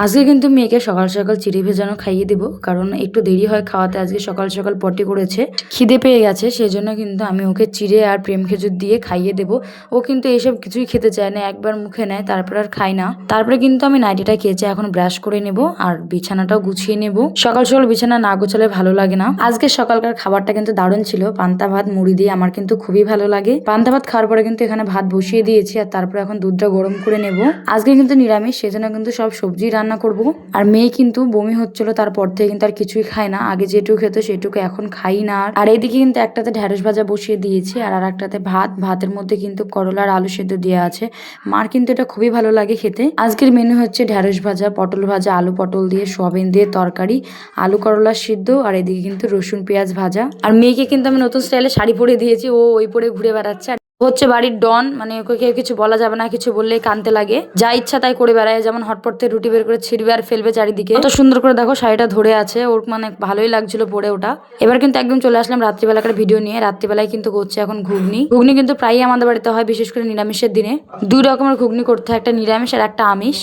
আজকে কিন্তু মেয়েকে সকাল সকাল চিড়ে ভেজানো খাইয়ে দিব, কারণ একটু দেরি হয় খাওয়াতে। আজকে সকাল সকাল পটি করেছে, খিদে পেয়ে গেছে, সেই জন্য কিন্তু আমি ওকে চিড়ে আর প্রেম খেজুর দিয়ে খাইয়ে দেব। ও কিন্তু এইসব কিছুই খেতে চায় না, একবার মুখে নেয় তারপর আর খায় না। তারপরে কিন্তু আমি নাইটিটা খেয়েছি, এখন ব্রাশ করে নেব আর বিছানাটাও গুছিয়ে নেব। সকাল সকাল বিছানা না গোছালে ভালো লাগে না। আজকে সকালকার খাবারটা কিন্তু দারুণ ছিল, পান্তা ভাত মুড়ি দিয়ে, আমার কিন্তু খুবই ভালো লাগে। পান্তা ভাত খাওয়ার পরে কিন্তু এখানে ভাত বসিয়ে দিয়েছি, আর তারপরে এখন দুধটা গরম করে নেব। আজকে কিন্তু নিরামিষ, সেজন্য কিন্তু সব সবজি রান্না করব। আর মেয়ে কিন্তু বমি হচ্ছিল, তারপর থেকে কিন্তু আর কিছুই খায় না। আগে যেটুকু খেত সেটুকু এখন খাই না। আর এইদিকে কিন্তু একটাতে ঢেঁড়স ভাজা বসিয়ে দিয়েছি, আর একটাতে ভাতের মধ্যে কিন্তু করলা আর আলু সেদ্ধ দেওয়া আছে। মার কিন্তু এটা খুবই ভালো লাগে খেতে। আজকের মেনু হচ্ছে ঢেঁড়স ভাজা, পটল ভাজা, আলু পটল দিয়ে, সোয়াবিন দিয়ে তরকারি, আলু করলা সিদ্ধ, আর এদিকে কিন্তু রসুন পেঁয়াজ ভাজা। আর মেয়েকে কিন্তু আমি নতুন স্টাইলে শাড়ি পরে দিয়েছি, ও ওই পরে ঘুরে বেড়াচ্ছে। হচ্ছে বাড়ির ডন, মানে ওকে কেউ কিছু বলা যাবে না, কিছু বললেই কানতে লাগে, যা ইচ্ছা তাই করে বেড়ায়। যেমন হটপট থেকে রুটি বের করে ছিড়বে আর ফেলবে চারিদিকে। কত সুন্দর করে দেখো শাড়িটা ধরে আছে, ওর মানে ভালোই লাগছিল পরে ওটা। এবার কিন্তু একদম চলে আসলাম রাত্রিবেলাকার ভিডিও নিয়ে। রাত্রিবেলায় কিন্তু করছে এখন ঘুগনি। ঘুগনি কিন্তু প্রায়ই আমাদের বাড়িতে হয়, বিশেষ করে নিরামিষের দিনে। দুই রকমের ঘুগনি করতে হয়, একটা নিরামিষ আর একটা আমিষ।